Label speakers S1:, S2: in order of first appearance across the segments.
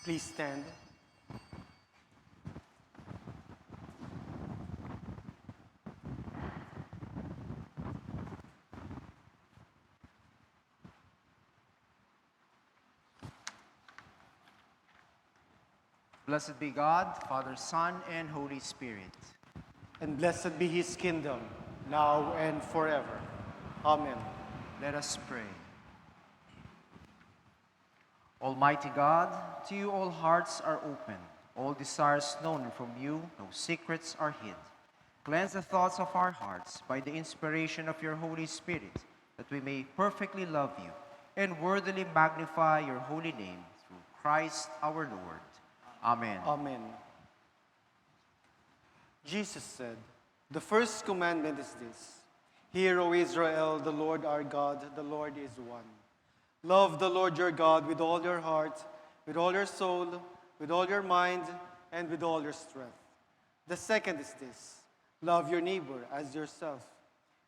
S1: Please stand.
S2: Blessed be God, Father, Son, and Holy Spirit.
S1: And blessed be his kingdom, now and forever. Amen.
S2: Let us pray. Almighty God, to you all hearts are open, all desires known from you, no secrets are hid. Cleanse the thoughts of our hearts by the inspiration of your Holy Spirit, that we may perfectly love you and worthily magnify your holy name through Christ our Lord. Amen.
S1: Amen. Jesus said, "The first commandment is this: Hear, O Israel, the Lord our God, the Lord is one. Love the Lord your God with all your heart, with all your soul, with all your mind, and with all your strength. The second is this: Love your neighbor as yourself.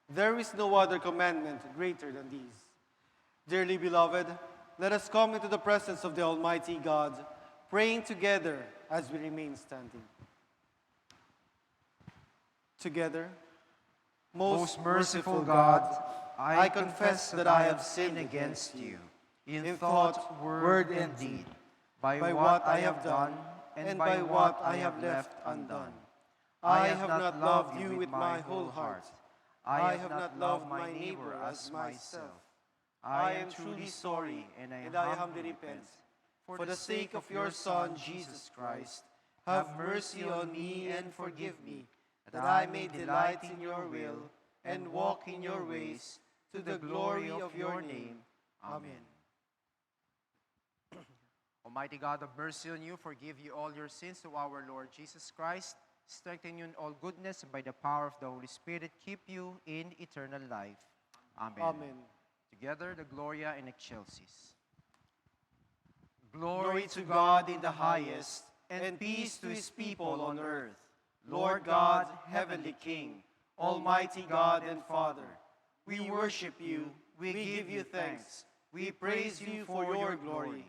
S1: There is no other commandment greater than these. Dearly beloved, let us come into the presence of the Almighty God, praying together as we remain standing. Together,
S2: Most merciful God, I confess that I have sinned against you in thought, word, and deed, by what I have done and by what I have left undone. I have not loved you with my whole heart. I have not loved my neighbor as myself. I am truly sorry, and I humbly repent. For the sake of your Son, Jesus Christ, have mercy on me and forgive me, that I may delight in your will and walk in your ways, to the glory of your name. Amen. Almighty God, have mercy on you, forgive you all your sins through our Lord Jesus Christ, strengthen you in all goodness, and by the power of the Holy Spirit, keep you in eternal life. Amen.
S1: Amen.
S2: Together, the Gloria in Excelsis. Glory to God in the highest, and peace to his people on earth. Lord God, heavenly King, Almighty God and Father, we worship you, we give you thanks, we praise you for your glory.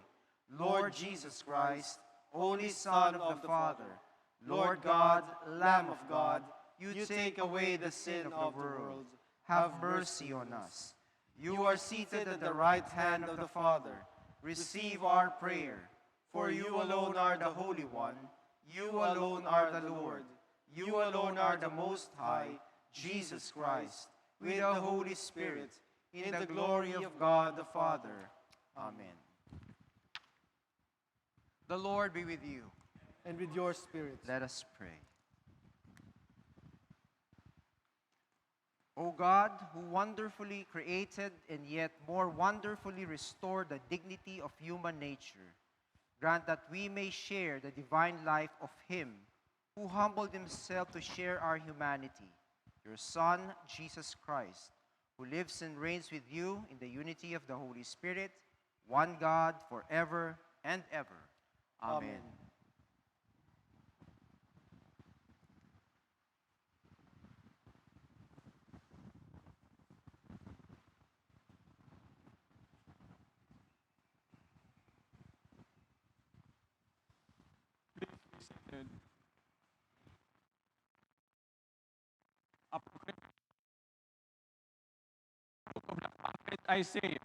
S2: Lord Jesus Christ, only Son of the Father, Lord God, Lamb of God, you take away the sin of the world. Have mercy on us. You are seated at the right hand of the Father. Receive our prayer. For you alone are the Holy One. You alone are the Lord. You alone are the Most High, Jesus Christ, with the Holy Spirit, in the glory of God the Father. Amen. The Lord be with you.
S1: And with your spirit.
S2: Let us pray. O God, who wonderfully created and yet more wonderfully restored the dignity of human nature, grant that we may share the divine life of Him who humbled Himself to share our humanity, your Son, Jesus Christ, who lives and reigns with you in the unity of the Holy Spirit, one God, forever and ever. Amen.
S1: Amen.
S3: Seated. Book of the prophet Isaiah.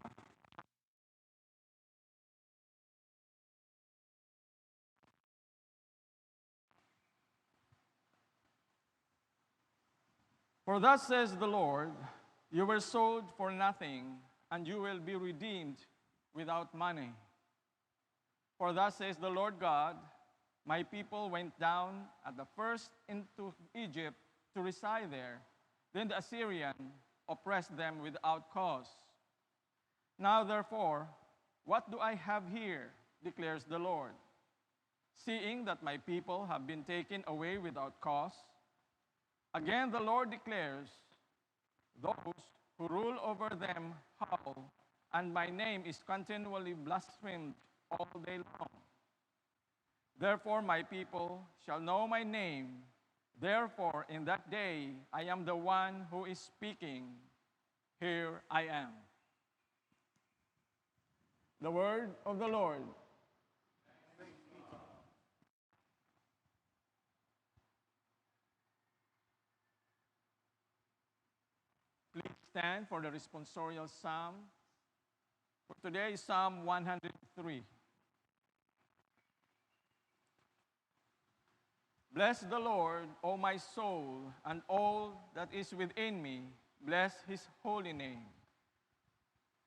S3: For thus says the Lord, you were sold for nothing, and you will be redeemed without money. For thus says the Lord God, my people went down at the first into Egypt to reside there. Then the Assyrian oppressed them without cause. Now therefore, what do I have here, declares the Lord? Seeing that my people have been taken away without cause, again the Lord declares, those who rule over them howl, and my name is continually blasphemed all day long. Therefore my people shall know my name. Therefore in that day I am the one who is speaking. Here I am. The word of the Lord. stand for the responsorial psalm. For today is Psalm 103. Bless the Lord, O my soul, and all that is within me. Bless his holy name.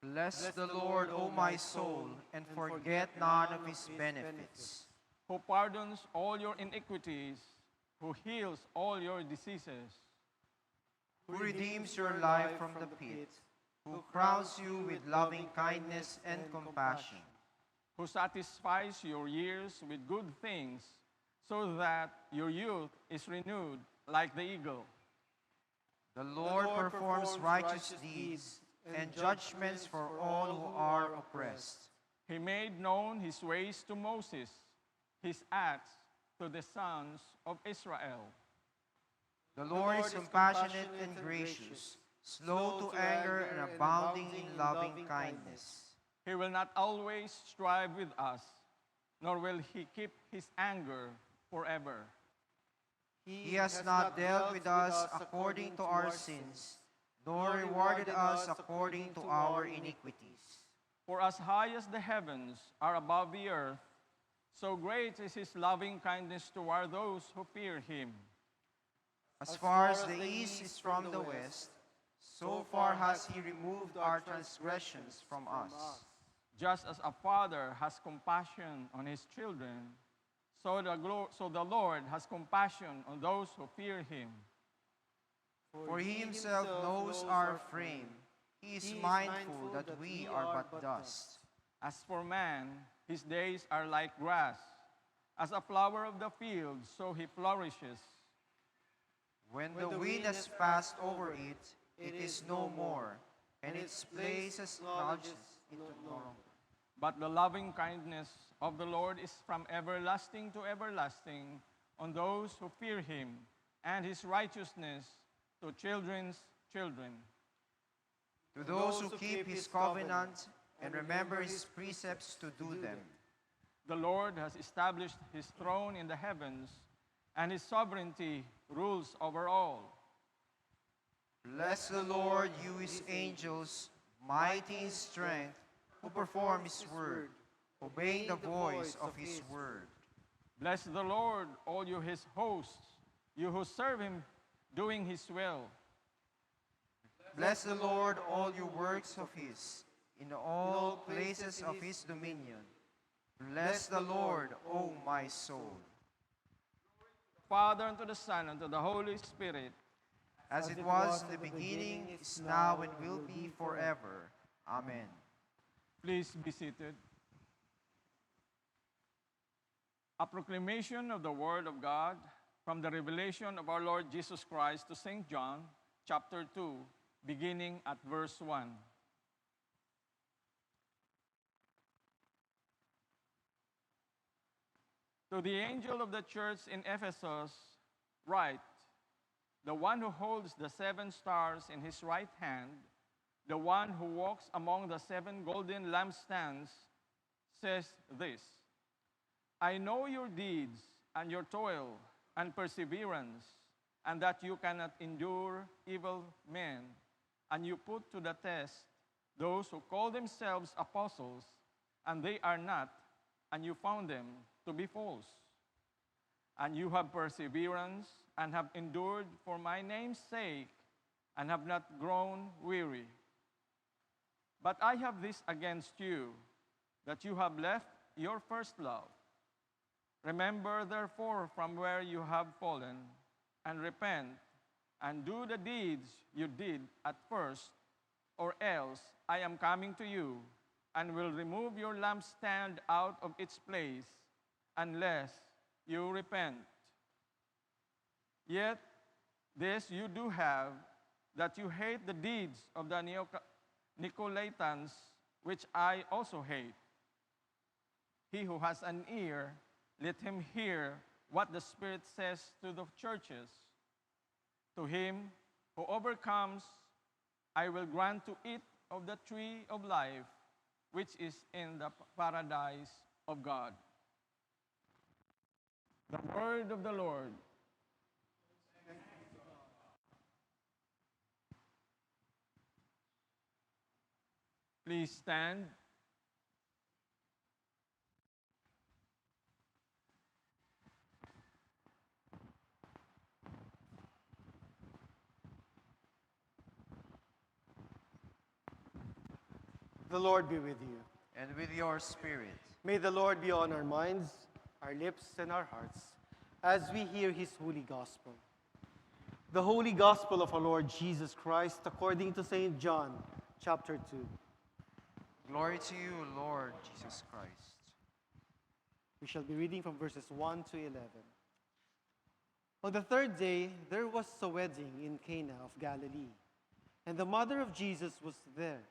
S2: Bless the Lord, O my soul, and forget none of his benefits.
S3: Who pardons all your iniquities, who heals all your diseases,
S2: Who redeems your life from the pit, who crowns you with loving kindness and compassion,
S3: who satisfies your years with good things, so that your youth is renewed like the eagle.
S2: The Lord performs righteous deeds and judgments for all who are oppressed.
S3: He made known his ways to Moses, his acts to the sons of Israel.
S2: The Lord is compassionate and gracious, slow to anger and abounding in loving kindness.
S3: He will not always strive with us, nor will he keep his anger forever.
S2: He has not dealt with us according to our sins, nor rewarded us according to our iniquities.
S3: For as high as the heavens are above the earth, so great is his loving kindness toward those who fear him.
S2: As far as the east is from the west, so far has he removed our transgressions from us.
S3: Just as a father has compassion on his children, so the Lord has compassion on those who fear him.
S2: For he himself knows our frame. He is mindful that we are but dust.
S3: As for man, his days are like grass. As a flower of the field, so he flourishes.
S2: When the wind has passed over it, it is no more, and its place acknowledges it no longer.
S3: But the loving kindness of the Lord is from everlasting to everlasting on those who fear him, and his righteousness to children's children.
S2: To those who keep his covenant and remember his precepts to do them.
S3: The Lord has established his throne in the heavens, and his sovereignty rules over all.
S2: Bless the Lord, you his angels, mighty in strength, who perform his word, obeying the voice of his word.
S3: Bless the Lord, all you his hosts, you who serve him, doing his will.
S2: Bless the Lord, all you works of his, in all places of his dominion. Bless the Lord, O my soul.
S3: Father, and to the Son, and to the Holy Spirit,
S2: As it was in the beginning, is now, and will be forever. Amen.
S3: please be seated. A proclamation of the Word of God from the revelation of our Lord Jesus Christ to St. John, chapter 2, beginning at verse 1. To the angel of the church in Ephesus, write, the one who holds the 7 stars in his right hand, the one who walks among the 7 golden lampstands, says this, I know your deeds and your toil and perseverance, and that you cannot endure evil men, and you put to the test those who call themselves apostles, and they are not, and you found them to be false. And you have perseverance and have endured for my name's sake, and have not grown weary. But I have this against you, that you have left your first love. Remember, therefore, from where you have fallen, and repent, and do the deeds you did at first, or else I am coming to you, and will remove your lampstand out of its place, unless you repent. Yet this you do have, that you hate the deeds of the Nicolaitans, which I also hate. He who has an ear, let him hear what the Spirit says to the churches. To him who overcomes, I will grant to eat of the tree of life, which is in the paradise of God. The word of the Lord. Please stand.
S1: The Lord be with you.
S2: And with your spirit.
S1: May the Lord be on our minds, our lips, and our hearts as we hear his holy gospel. The holy gospel of our Lord Jesus Christ according to St. John, chapter 2.
S2: Glory to you, Lord Jesus Christ.
S1: We shall be reading from verses 1 to 11. On the third day, there was a wedding in Cana of Galilee, and the mother of Jesus was there.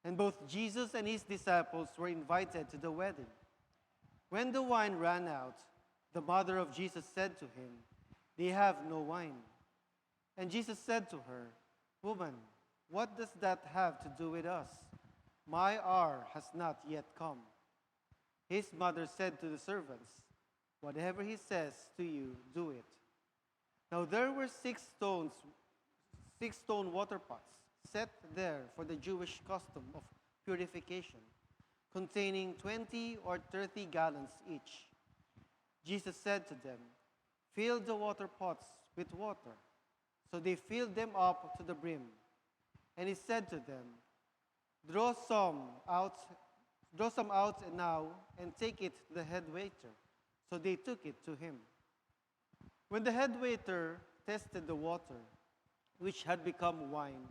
S1: And both Jesus and his disciples were invited to the wedding. When the wine ran out, the mother of Jesus said to him, "They have no wine." And Jesus said to her, "Woman, what does that have to do with us? My hour has not yet come." His mother said to the servants, "Whatever he says to you, do it." Now there were six stone water pots set there for the Jewish custom of purification, containing 20 or 30 gallons each. Jesus said to them, "Fill the water pots with water." So they filled them up to the brim. And he said to them, Draw some out now and take it to the head waiter." So they took it to him. When the head waiter tested the water, which had become wine,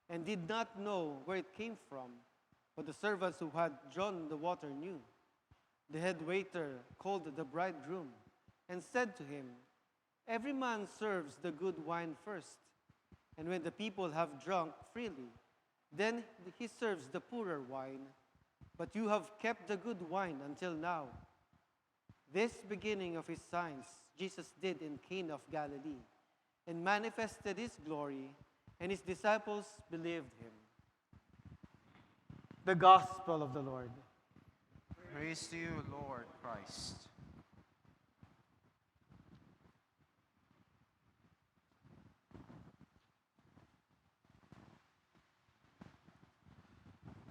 S1: and did not know where it came from, but the servants who had drawn the water knew, the head waiter called the bridegroom and said to him, "Every man serves the good wine first, and when the people have drunk freely, then he serves the poorer wine. But you have kept the good wine until now." This beginning of his signs Jesus did in Cana of Galilee, and manifested his glory, and his disciples believed him. The Gospel of the Lord.
S2: Praise to you, Lord Christ.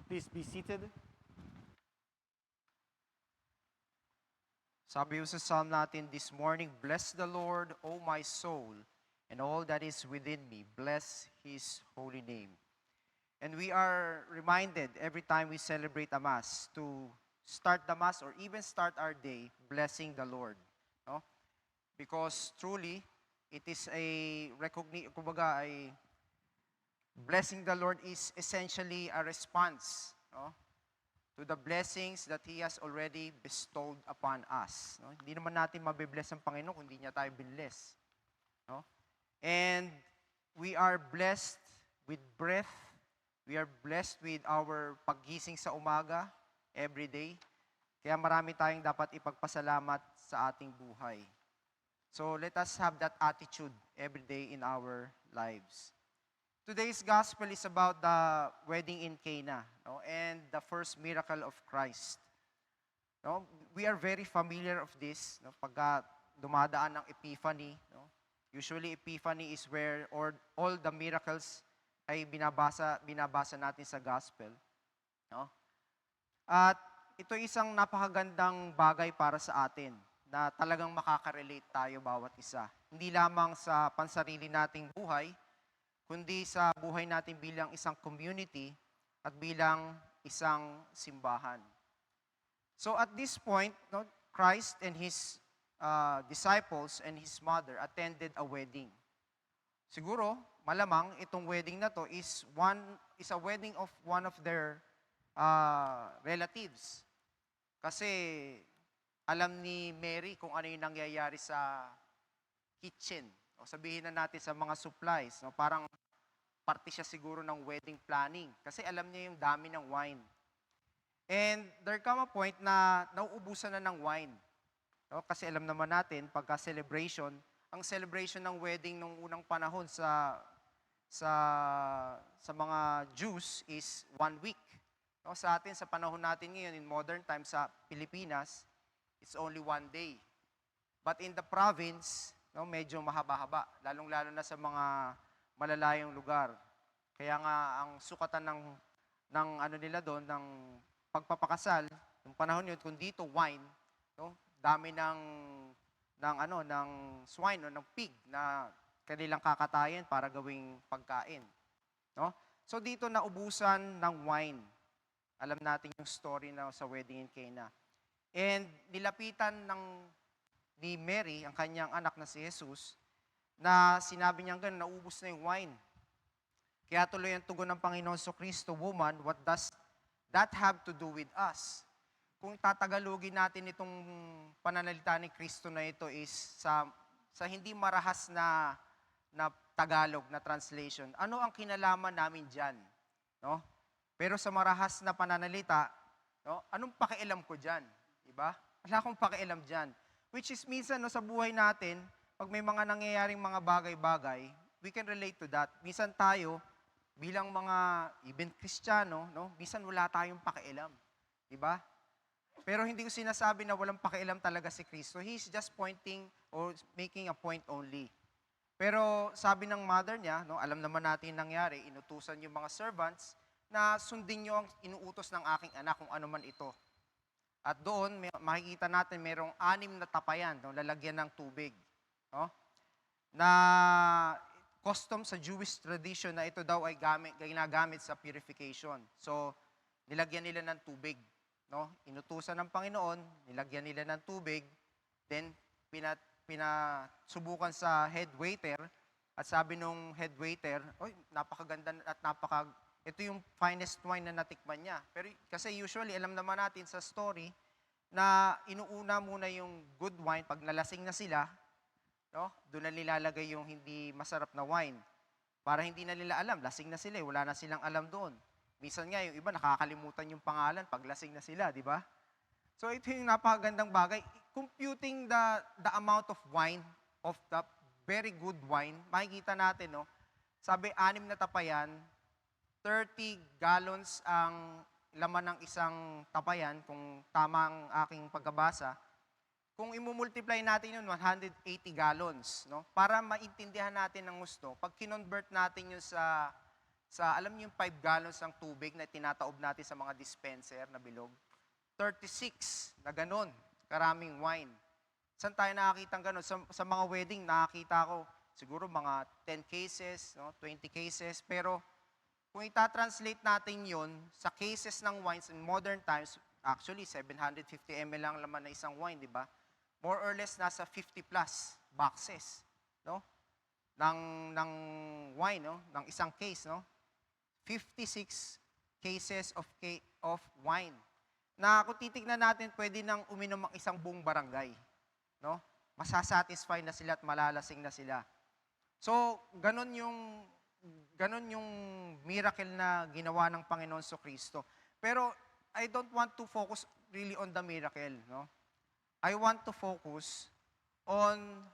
S1: Please be seated.
S2: Sabi sa psalm natin this morning, "Bless the Lord, O my soul, and all that is within me. Bless his holy name." And we are reminded every time we celebrate a Mass to start the Mass or even start our day blessing the Lord. No? Because truly, it is blessing the Lord is essentially a response, no, to the blessings that He has already bestowed upon us. No? Hindi naman natin mabibless ang Panginoon kung hindi niya tayo binless. No? And we are blessed with breath. We are blessed with our paggising sa umaga, every day. Kaya marami tayong dapat ipagpasalamat sa ating buhay. So let us have that attitude every day in our lives. Today's gospel is about the wedding in Cana, no? And the first miracle of Christ. No? We are very familiar of this, no? Pagka dumadaan ng Epiphany, no? Usually Epiphany is where all the miracles ay binabasa natin sa gospel, no? At ito isang napakagandang bagay para sa atin na talagang makaka-relate tayo bawat isa. Hindi lamang sa pansarili nating buhay, kundi sa buhay natin bilang isang community at bilang isang simbahan. So at this point, no, Christ and his disciples and his mother attended a wedding. Siguro, malamang itong wedding na to is a wedding of one of their relatives. Kasi alam ni Mary kung ano yung nangyayari sa kitchen. O sabihin na natin sa mga supplies. No? Parang parte siya siguro ng wedding planning. Kasi alam niya yung dami ng wine. And there come a point na nauubusan na ng wine. No? Kasi alam naman natin, pagka celebration, ang celebration ng wedding nung unang panahon sa mga Jews is 1 week. No? Sa atin, sa panahon natin ngayon, in modern times sa Pilipinas, it's only 1 day. But in the province, no, medyo mahaba-haba, lalong-lalo na sa mga malalayong lugar. Kaya nga, ang sukatan ng ng ano nila doon, ng pagpapakasal, yung panahon yun, kung dito wine, no? Dami ng swine, no? Ng pig na kanilang kakatayin para gawing pagkain, no? So dito naubusan ng wine. Alam natin yung story na sa wedding in Cana. And nilapitan ni Mary, ang kanyang anak na si Jesus, na sinabi niya ganun, naubos na yung wine. Kaya tuloy ang tugon ng Panginoon Kristo, "Woman, what does that have to do with us?" Kung tatagalogin natin itong pananalita ni Kristo na ito is sa hindi marahas na Tagalog na translation, ano ang kinalaman namin diyan, no? Pero sa marahas na pananalita, no, anong pakialam ko diyan, di ba? Wala akong pakialam diyan. Which is minsan, no, sa buhay natin, pag may mga nangyayaring mga bagay-bagay, we can relate to that. Minsan tayo bilang mga even Kristiyano, no, minsan wala tayong pakialam, di ba? Pero hindi ko sinasabi na walang pakialam talaga si Kristo. He's just pointing or making a point only. Pero sabi ng mother niya, no, alam naman natin yung nangyari, inutusan yung mga servants na sundin niyo ang inuutos ng aking anak kung ano man ito. At doon, makikita natin mayroong 6 na tapayan, no, lalagyan ng tubig. No? Na custom sa Jewish tradition na ito daw ay ginagamit sa purification. So, nilagyan nila ng tubig. No? Inutusan ng Panginoon, nilagyan nila ng tubig, then pinasubukan sa head waiter, at sabi nung head waiter, "Oy, napakaganda at ito yung finest wine na natikman niya." Pero kasi usually, alam naman natin sa story, na inuuna muna yung good wine pag nalasing na sila, no? Doon na nilalagay yung hindi masarap na wine. Para hindi na nila alam, lasing na sila, wala na silang alam doon. Minsan nga, yung iba nakakalimutan yung pangalan pag lasing na sila, di ba? So ito yung napakagandang bagay. Computing the amount of wine, of the very good wine, makikita natin, no? Sabi, 6 na tapayan, 30 gallons ang laman ng isang tapayan, kung tama ang aking pagkabasa. Kung imumultiply natin yun, 180 gallons, no? Para maintindihan natin ng gusto, pag kinonvert natin yun sa alam niyo yung 5 gallons ng tubig na tinataob natin sa mga dispenser na bilog, 36 na ganun, karaming wine. Saan tayo nakakita ng ganun? Sa mga wedding, nakakita ko siguro mga 10 cases, no? 20 cases, pero kung itatranslate natin yon sa cases ng wines in modern times, actually 750 ml lang laman na isang wine, di ba? More or less nasa 50 plus boxes, no? ng wine, no? Ng isang case, no? 56 cases of wine. Na kung titignan natin, pwede nang uminom ang isang buong barangay, no? Masasatisfy na sila at malalasing na sila. So, ganun yung miracle na ginawa ng Panginoon Kristo. Pero I don't want to focus really on the miracle, no? I want to focus on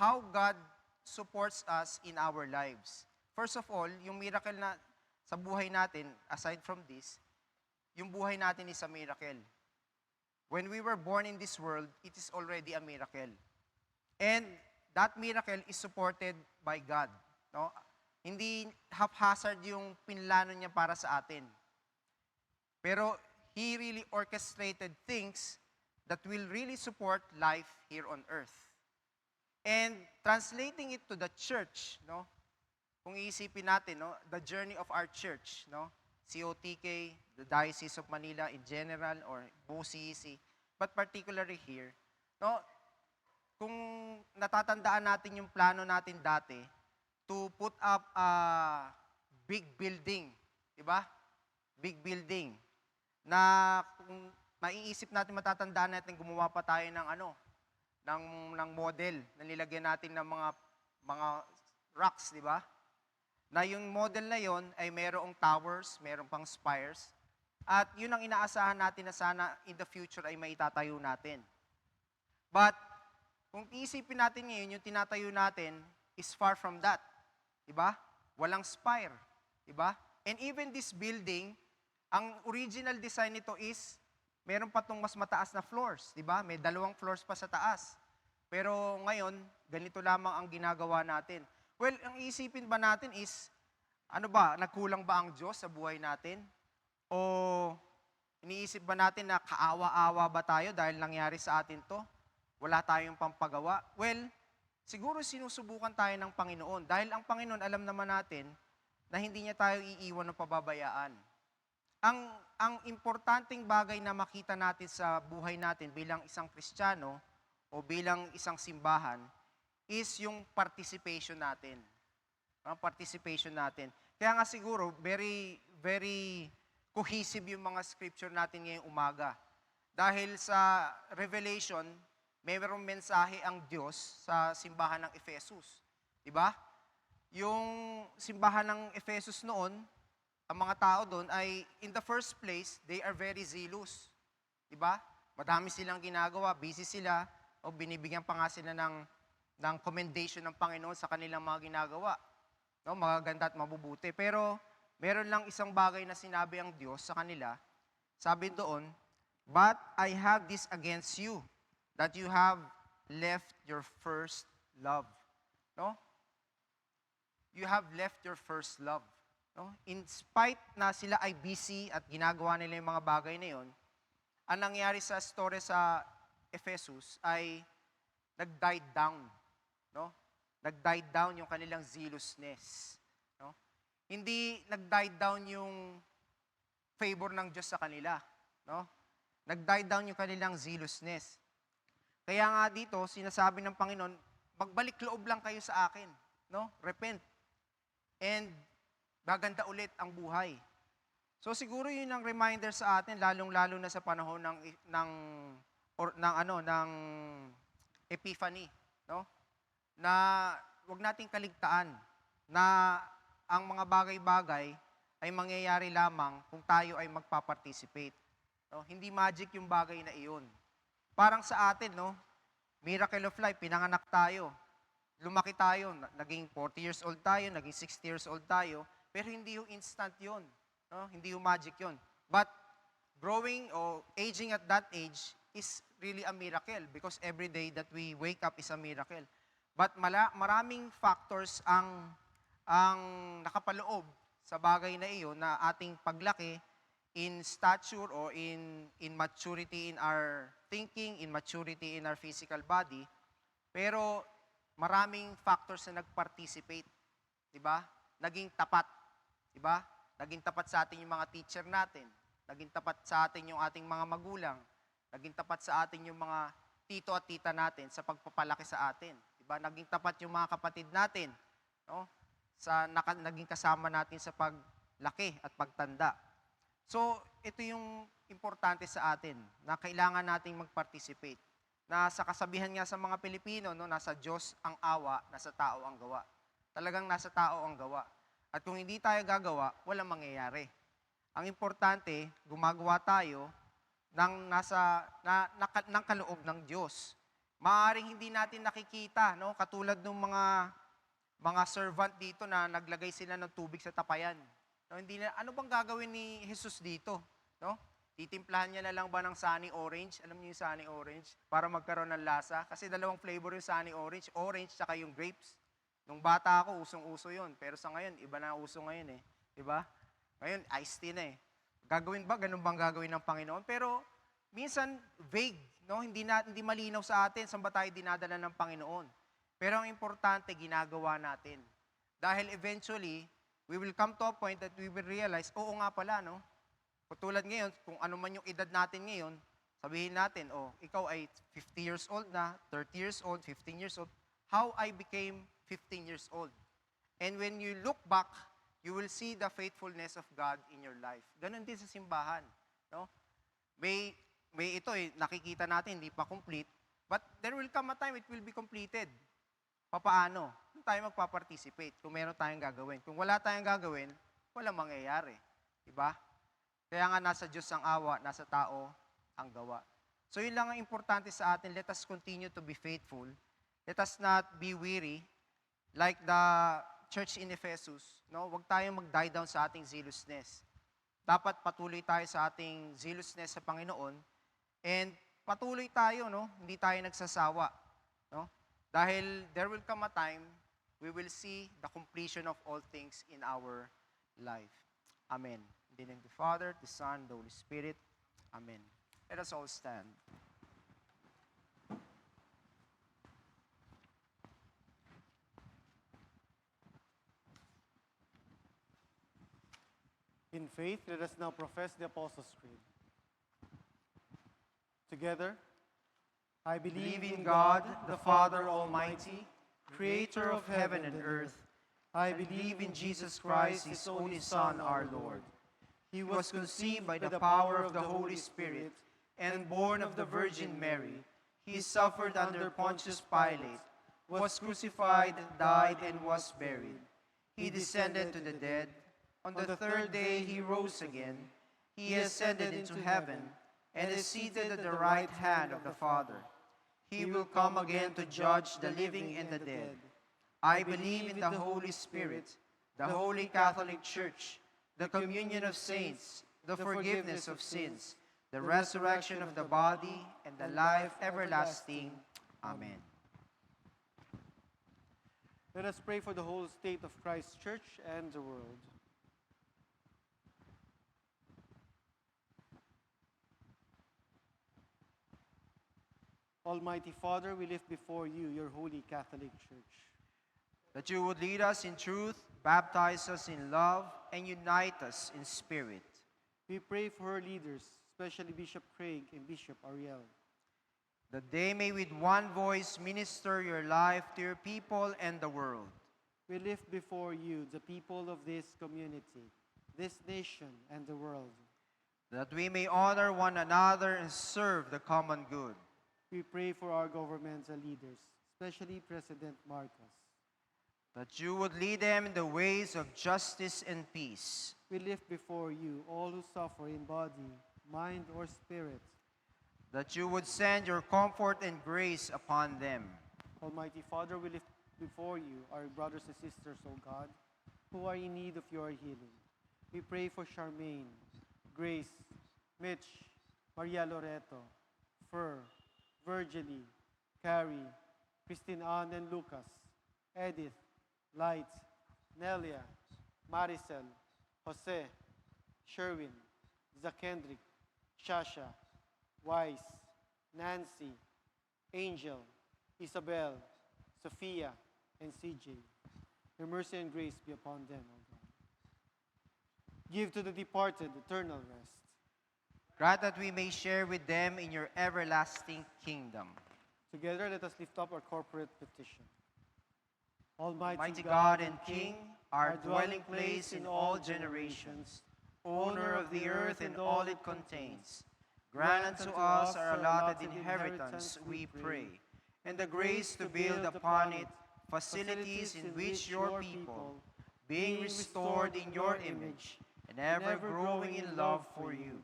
S2: how God supports us in our lives. First of all, yung miracle na sa buhay natin, aside from this, yung buhay natin is a miracle. When we were born in this world, it is already a miracle. And that miracle is supported by God, no? Hindi haphazard yung pinlano niya para sa atin. Pero He really orchestrated things that will really support life here on earth. And translating it to the church, no? Kung iisipin natin, no, the journey of our church, no? COTK, the Diocese of Manila in general, or BOCEC, but particularly here, no? Kung natatandaan natin yung plano natin dati, to put up a big building, di ba? Big building. Na kung maiisip natin, matatandaan natin, gumawa pa tayo ng model na nilagyan natin ng mga rocks, di ba? Na yung model na yon ay merong towers, merong pang spires, at yun ang inaasahan natin na sana in the future ay maitatayo natin. But kung iisipin natin ngayon, yung tinatayo natin is far from that. Diba? Walang spire. Diba? And even this building, ang original design nito is, meron pa itong mas mataas na floors. Diba? May 2 floors pa sa taas. Pero ngayon, ganito lamang ang ginagawa natin. Well, ang isipin ba natin is, ano ba, nagkulang ba ang Diyos sa buhay natin? O iniisip ba natin na kaawa-awa ba tayo dahil nangyari sa atin to? Wala tayong pampagawa? Well, siguro sinusubukan tayo ng Panginoon. Dahil ang Panginoon, alam naman natin na hindi niya tayo iiwan o pababayaan. Ang importanteng bagay na makita natin sa buhay natin bilang isang Kristiyano o bilang isang simbahan is yung participation natin. Ang participation natin. Kaya nga siguro, very, very cohesive yung mga scripture natin ngayong umaga. Dahil sa Revelation, mayroong mensahe ang Diyos sa simbahan ng Ephesus. Diba? Yung simbahan ng Ephesus noon, ang mga tao doon ay, in the first place, they are very zealous. Diba? Madami silang ginagawa, busy sila, o binibigyan pa nga sila ng commendation ng Panginoon sa kanilang mga ginagawa. No, magaganda at mabubuti. Pero meron lang isang bagay na sinabi ang Diyos sa kanila. Sabi doon, "But I have this against you, that you have left your first love." No? You have left your first love. No? In spite na sila ay busy at ginagawa nila yung mga bagay na yon, ang nangyari sa story sa Ephesus ay nag-died down. No? Nag-died down yung kanilang zealousness. No? Hindi nag-died down yung favor ng Diyos sa kanila. No? Nag-died down yung kanilang zealousness. Kaya nga dito, sinasabi ng Panginoon, magbalik loob lang kayo sa akin. No? Repent. And gaganda ulit ang buhay. So siguro yun ang reminder sa atin, lalong-lalo na sa panahon ng Epiphany. No? Na wag nating kaligtaan na ang mga bagay-bagay ay mangyayari lamang kung tayo ay magpa-participate. No? Hindi magic yung bagay na iyon. Parang sa atin, no? Miracle of life, pinanganak tayo. Lumaki tayo, naging 40 years old tayo, naging 60 years old tayo, pero hindi yung instant yun. No? Hindi yung magic yun. But growing or aging at that age is really a miracle because every day that we wake up is a miracle. But maraming factors ang nakapaloob sa bagay na iyon na ating paglaki in stature or in maturity in our thinking, in maturity in our physical body. Pero maraming factors na nag-participate. Diba? Naging tapat. Diba? Naging tapat sa atin yung mga teacher natin. Naging tapat sa atin yung ating mga magulang. Naging tapat sa atin yung mga tito at tita natin sa pagpapalaki sa atin. Diba? Naging tapat yung mga kapatid natin, no? Naging kasama natin sa paglaki at pagtanda. So, ito yung importante sa atin, na kailangan nating mag-participate. Na sa kasabihan nga sa mga Pilipino, no, nasa Diyos ang awa, nasa tao ang gawa. Talagang nasa tao ang gawa. At kung hindi tayo gagawa, walang mangyayari. Ang importante, gumagawa tayo ng kaloob ng Diyos. Maaaring hindi natin nakikita, no? Katulad ng mga servant dito na naglagay sila ng tubig sa tapayan. No, ano bang gagawin ni Jesus dito? No? Titimplahan niya na lang ba ng sunny orange? Alam niyo yung sunny orange? Para magkaroon ng lasa. Kasi dalawang flavor yung sunny orange. Orange tsaka yung grapes. Nung bata ako, usong-uso yun. Pero sa ngayon, iba na uso ngayon eh. Diba? Ngayon, iced tea na eh. Gagawin ba? Ganun bang gagawin ng Panginoon? Pero minsan, vague. No? Hindi malinaw sa atin saan ba tayo dinadala ng Panginoon. Pero ang importante, ginagawa natin. Dahil eventually, we will come to a point that we will realize, oo nga pala, no? Katulad ngayon, kung ano man yung edad natin ngayon, sabihin natin, ikaw ay 50 years old na, 30 years old, 15 years old. How I became 15 years old. And when you look back, you will see the faithfulness of God in your life. Ganon din sa simbahan. No? May ito nakikita natin, hindi pa complete, but there will come a time it will be completed. Papaano? Kung tayo magpa-participate, kung meron tayong gagawin. Kung wala tayong gagawin, walang mangyayari. Diba? Kaya nga nasa Diyos ang awa, nasa tao ang gawa. So yun lang ang importante sa atin. Let us continue to be faithful. Let us not be weary. Like the church in Ephesus, no? Huwag tayong mag-die down sa ating zealousness. Dapat patuloy tayo sa ating zealousness sa Panginoon. And patuloy tayo, no? Hindi tayo nagsasawa. No? Dahil there will come a time, we will see the completion of all things in our life. Amen. In the name of the Father, the Son, and the Holy Spirit. Amen. Let us all stand.
S1: In faith, let us now profess the Apostles' Creed. Together, I
S2: Believe in God, the Father Almighty, creator of heaven and earth. I believe in Jesus Christ, his only Son, our Lord. He was conceived by the power of the Holy Spirit and born of the Virgin Mary. He suffered under Pontius Pilate, was crucified, died, and was buried. He descended to the dead. On the third day he rose again. He ascended into heaven and is seated at the right hand of the Father. He will come again to judge the living and the dead. I believe in the Holy Spirit, the Holy Catholic Church, the communion of saints, the forgiveness of sins, the resurrection of the body, and the life everlasting. Amen.
S1: Let us pray for the whole state of Christ's Church and the world. Almighty Father, we lift before you your holy Catholic Church.
S2: That you would lead us in truth, baptize us in love, and unite us in spirit.
S1: We pray for her leaders, especially Bishop Craig and Bishop Ariel.
S2: That they may with one voice minister your life to your people and the world.
S1: We lift before you the people of this community, this nation, and the world.
S2: That we may honor one another and serve the common good.
S1: We pray for our governmental leaders, especially President Marcos.
S2: That you would lead them in the ways of justice and peace.
S1: We lift before you all who suffer in body, mind, or spirit.
S2: That you would send your comfort and grace upon them.
S1: Almighty Father, we lift before you our brothers and sisters, O God, who are in need of your healing. We pray for Charmaine, Grace, Mitch, Maria Loreto, Fer, Virgilie, Carrie, Christine Ann and Lucas, Edith, Light, Nelia, Maricel, Jose, Sherwin, Zakendrick, Shasha, Wise, Nancy, Angel, Isabel, Sophia, and CJ. Your mercy and grace be upon them, O God. Give to the departed eternal rest.
S2: Grant that we may share with them in your everlasting kingdom.
S1: Together, let us lift up our corporate petition.
S2: Almighty God and King, our dwelling place in all generations, owner of the earth and all it contains, grant unto us our allotted inheritance, we pray, and the grace to build upon it facilities in which your people, being restored in your image and ever growing in love for you,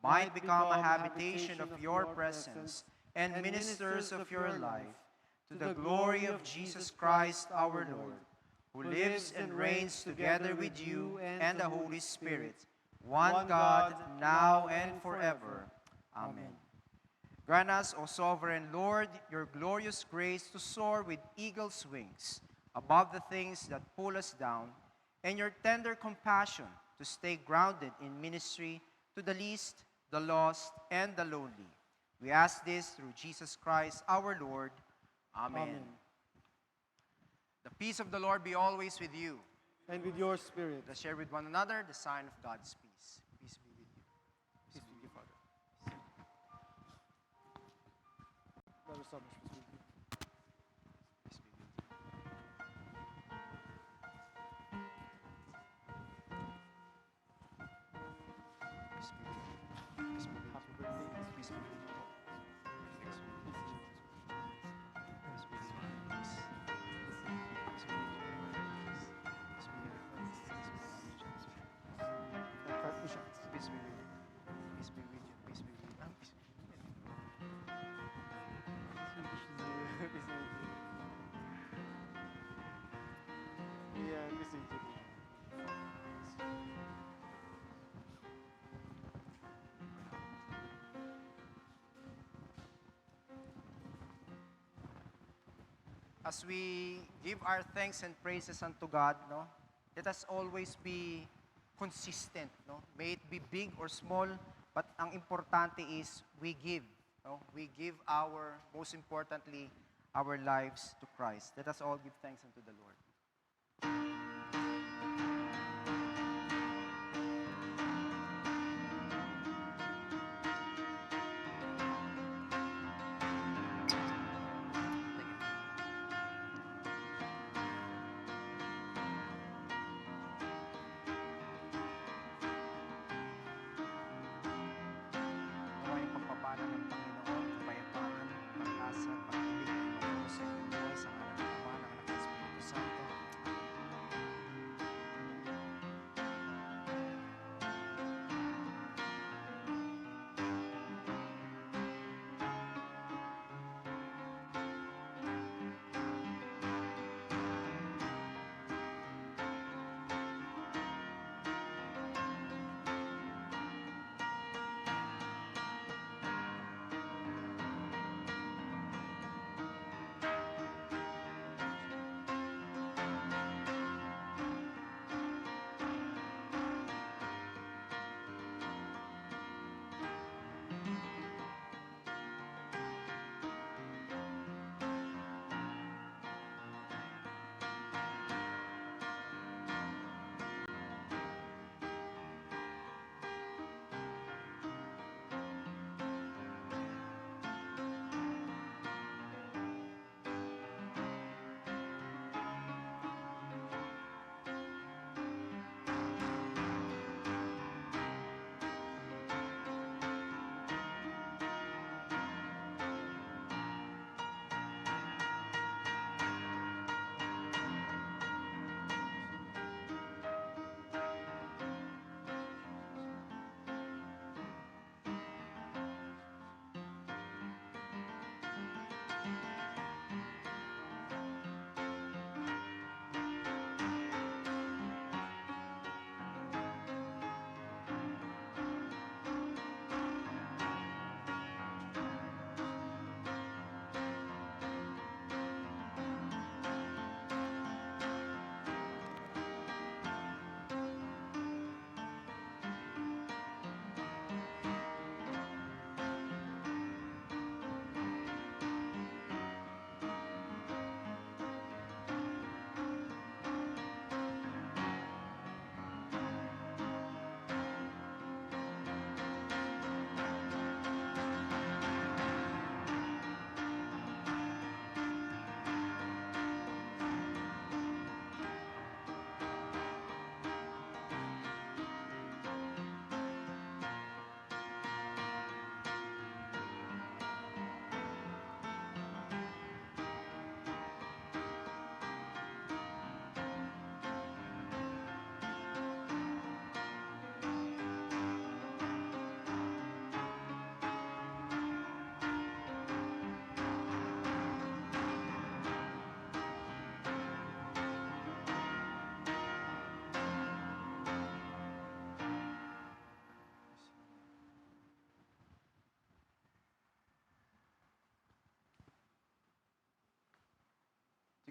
S2: might become a habitation of your presence and ministers of your life, to the glory of Jesus Christ our Lord, who lives and reigns together with you and the Holy Spirit, one God, now and forever. Amen. Grant us, O Sovereign Lord, your glorious grace to soar with eagle's wings above the things that pull us down, and your tender compassion to stay grounded in ministry to the least, the lost, and the lonely. We ask this through Jesus Christ our Lord. Amen.
S1: Amen.
S2: The peace of the Lord be always with you.
S1: And with your spirit.
S2: Let us share with one another the sign of God's peace. Peace be with you.
S1: Peace be with you, Father. Brother Thomas, peace be with you.
S2: Peace be with you. Peace be with you. Peace be with you.
S1: Happy birthday.
S2: Peace be with you. Peace be with you. Peace be with you. Peace. Peace be with you. Peace be with you. Peace be with you. Peace be with you. Peace be with you. Peace be with you.
S1: Yeah, peace be with you.
S2: As we give our thanks and praises unto God, no, let us always be consistent, no? May it be big or small, but ang importante is we give, no? We give most importantly, our lives to Christ. Let us all give thanks unto the Lord. Nawa yung pagpapala ng Panginoon, kapayapaan, pag-asa, pag-ibig, ay magkaroon sa inyong buhay sa ngalan ng Ama, ng Anak, at Espiritu Santo.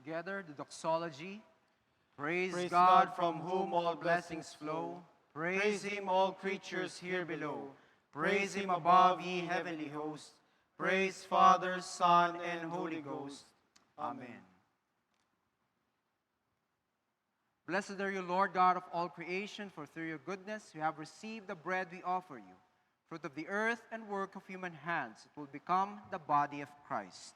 S2: Together, the doxology. Praise,
S1: Praise
S2: God from whom all blessings flow. Praise Him, all creatures here below. Praise Him above, ye heavenly hosts. Praise Father, Son, and Holy Ghost. Amen. Blessed are you, Lord God of all creation, for through your goodness you have received the bread we offer you. Fruit of the earth and work of human hands, it will become the body of Christ.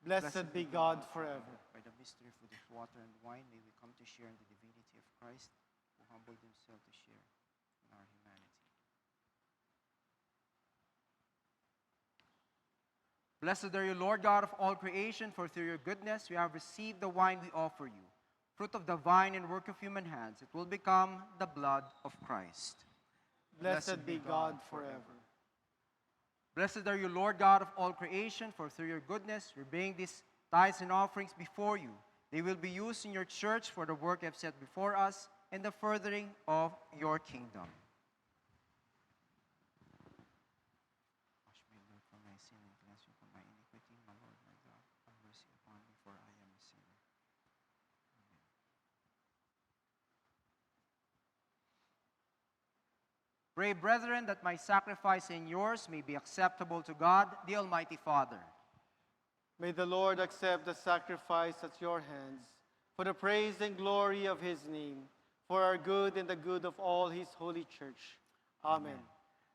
S1: Blessed be God forever.
S2: By the mystery of food of water and wine, may we come to share in the divinity of Christ, who humbled himself to share in our humanity. Blessed are you, Lord God of all creation, for through your goodness we have received the wine we offer you. Fruit of the vine and work of human hands, it will become the blood of Christ.
S1: Blessed be God forever.
S2: Blessed are you, Lord God of all creation, for through your goodness we bring these tithes and offerings before you. They will be used in your church for the work you have set before us and the furthering of your kingdom. Wash me, Lord, from my sin and cleanse me from my iniquity. My Lord, my God, have mercy upon me, for I am a sinner. Amen. Pray, brethren, that my sacrifice and yours may be acceptable to God, the Almighty Father.
S1: May the Lord accept the sacrifice at your hands for the praise and glory of his name, for our good and the good of all his holy church. Amen.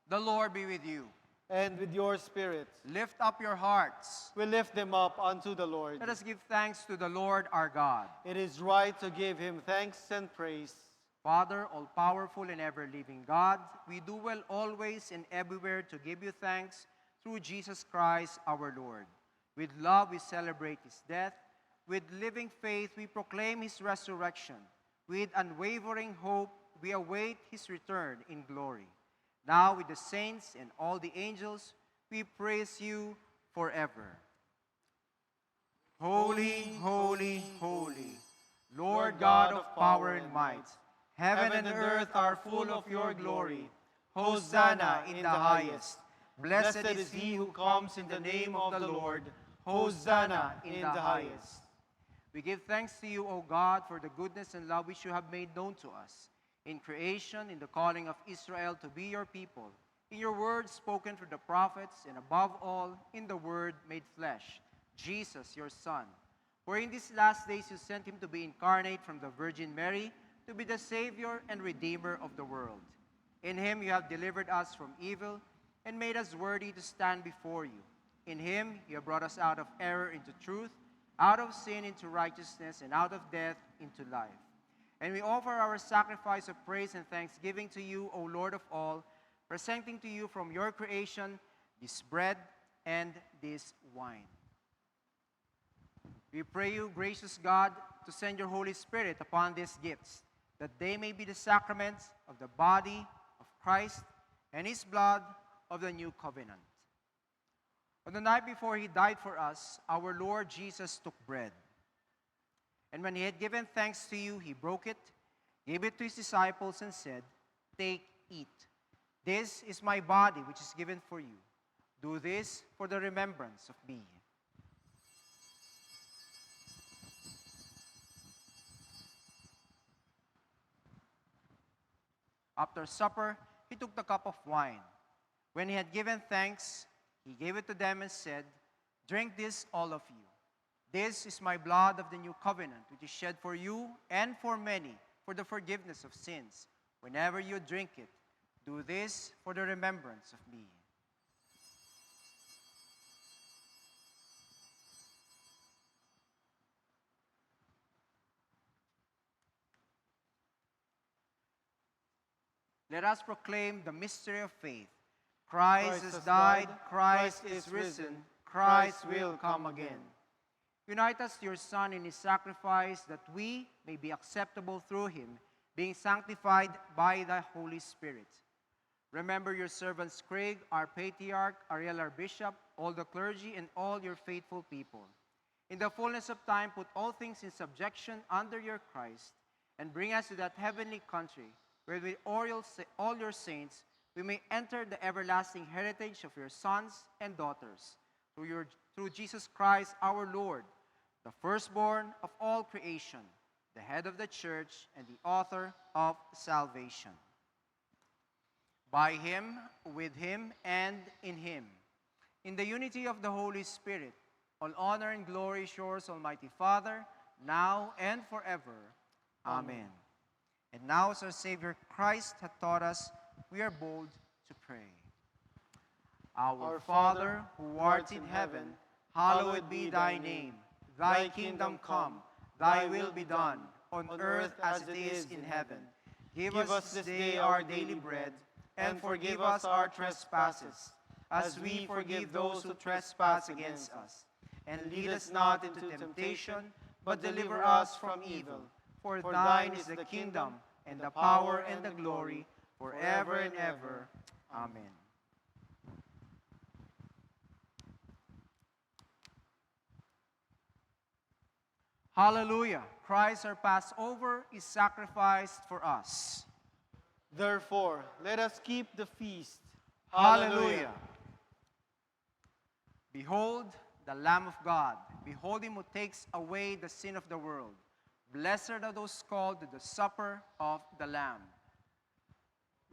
S2: The Lord be with you.
S1: And with your spirit,
S2: Lift up your hearts.
S1: we lift them up unto the Lord.
S2: Let us give thanks to the Lord our God.
S1: It is right to give him thanks and praise.
S2: Father, all-powerful and ever-living God, we do well always and everywhere to give you thanks through Jesus Christ our Lord. With love we celebrate his death. With living faith we proclaim his resurrection. With unwavering hope we await his return in glory. Now with the saints and all the angels, we praise you forever. Holy, holy, holy, Lord God of power and might, heaven and earth are full of your glory. Hosanna in the highest. Blessed is he who comes in the name of the Lord. Hosanna in the highest. We give thanks to you, O God, for the goodness and love which you have made known to us. In creation, in the calling of Israel to be your people, in your word spoken through the prophets, and above all, in the word made flesh, Jesus, your Son. For in these last days you sent him to be incarnate from the Virgin Mary, to be the Savior and Redeemer of the world. In him you have delivered us from evil, and made us worthy to stand before you. In him you have brought us out of error into truth, out of sin into righteousness, and out of death into life. And we offer our sacrifice of praise and thanksgiving to you, O Lord of all, presenting to you from your creation this bread and this wine. We pray you, gracious God, to send your Holy Spirit upon these gifts, that they may be the sacraments of the body of Christ and his blood of the new covenant. On the night before he died for us, our Lord Jesus took bread. And when he had given thanks to you, he broke it, gave it to his disciples, and said, "Take, eat. This is my body, which is given for you. Do this for the remembrance of me." After supper, he took the cup of wine. When he had given thanks, he gave it to them and said, "Drink this, all of you. This is my blood of the new covenant, which is shed for you and for many for the forgiveness of sins. Whenever you drink it, do this for the remembrance of me." Let us proclaim the mystery of faith. Christ has died, Christ is risen, Christ will come again. Unite us to your Son in his sacrifice, that we may be acceptable through him, being sanctified by the Holy Spirit. Remember your servants Craig, our patriarch, Ariel, our bishop, all the clergy, and all your faithful people. In the fullness of time, put all things in subjection under your Christ, and bring us to that heavenly country, where with all your saints we may enter the everlasting heritage of your sons and daughters, through Jesus Christ our Lord, the firstborn of all creation, the head of the church and the author of salvation. By him, with him, and in him, in the unity of the Holy Spirit, all honor and glory is yours, Almighty Father, now and forever. Amen. And now, as our Savior Christ hath taught us, we are bold to pray. Our Father, who art in heaven, hallowed be thy name. Thy kingdom come, thy will be done, on earth as it is in heaven. Give us this day our daily bread, and forgive us our trespasses, as we forgive those who trespass against us. And lead us not into temptation, but deliver us from evil. For thine is the kingdom, and the power, and the glory, forever and ever. Amen. Hallelujah. Christ our Passover is sacrificed for us.
S1: Therefore, let us keep the feast.
S2: Hallelujah. Behold the Lamb of God. Behold him who takes away the sin of the world. Blessed are those called to the supper of the Lamb.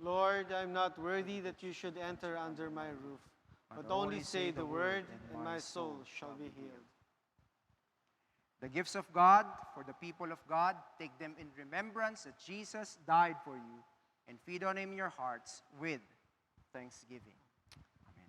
S1: Lord, I am not worthy that you should enter under my roof, but only say the word, and my soul shall be healed.
S2: The gifts of God for the people of God, take them in remembrance that Jesus died for you, and feed on him in your hearts with thanksgiving. Amen.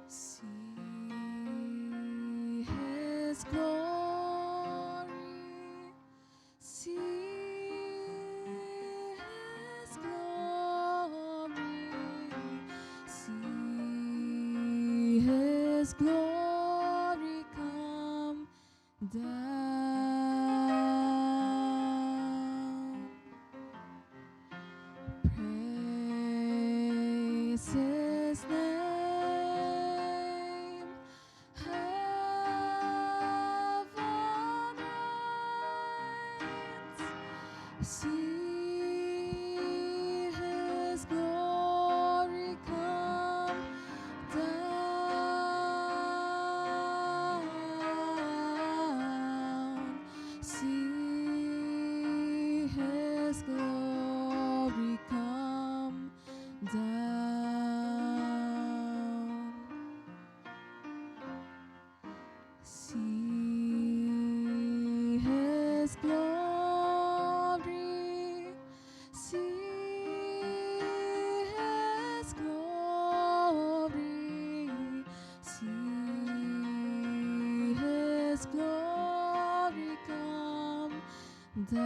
S4: See his glory, see his glory, see his glory come down. Praise his name, heaven reigns. See his glory come down. See his glory come down. See his glory, see his glory, see his glory come down.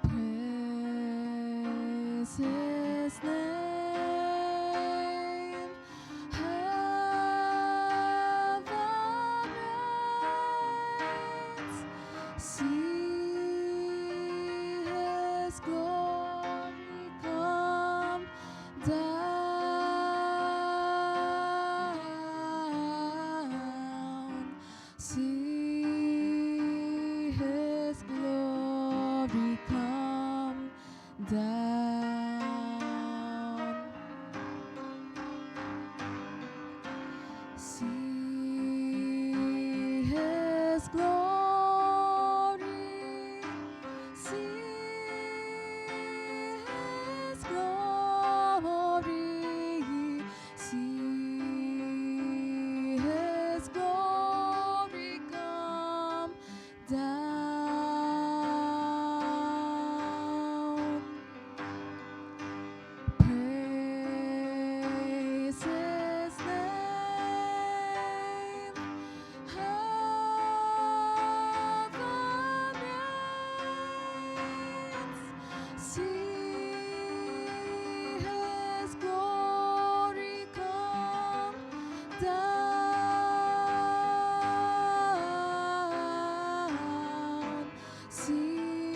S4: Praise his name, heaven reigns. See his glory come down. See his glory come down. See his glory, see his glory, see his glory come down. Praise his name, heaven reigns. See his glory come down. See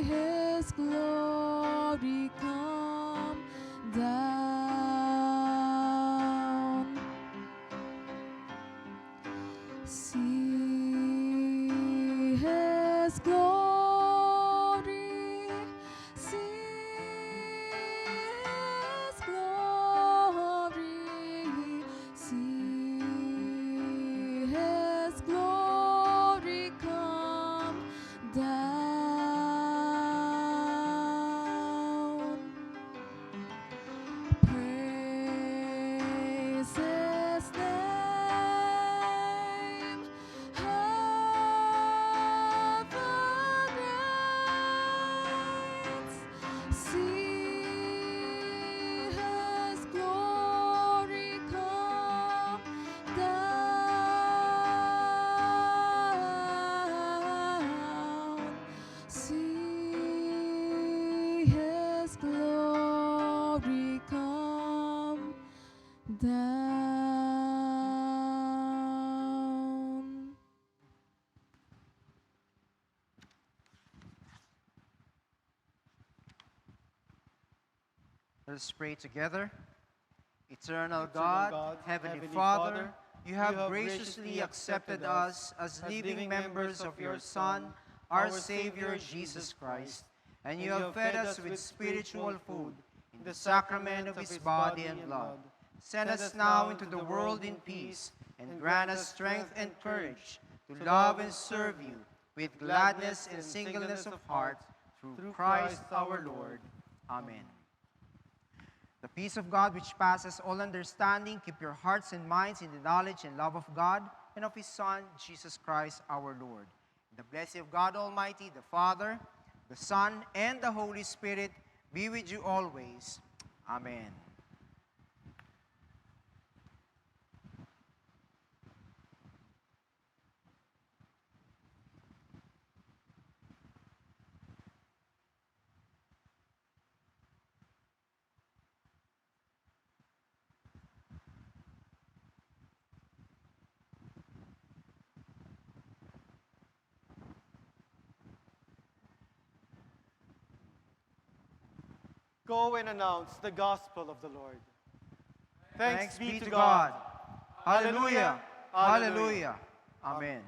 S4: his glory come down. See his glory, see his glory, see his glory
S2: Let us pray together. Eternal
S1: Eternal
S2: God, Heavenly Father, you have graciously accepted us as living members of your Son, our Savior Jesus Christ, and you have fed us with spiritual food in the sacrament of his body and blood. Send us now into the world in peace, and grant us strength and courage to love and serve you with gladness and singleness of heart, through Christ our Lord. Amen. The peace of God which passes all understanding, keep your hearts and minds in the knowledge and love of God and of his Son, Jesus Christ our Lord. The blessing of God Almighty, the Father, the Son, and the Holy Spirit be with you always. Amen.
S1: Go and announce the gospel of the Lord.
S2: Thanks be to God. Hallelujah.
S1: Hallelujah.
S2: Hallelujah. Amen.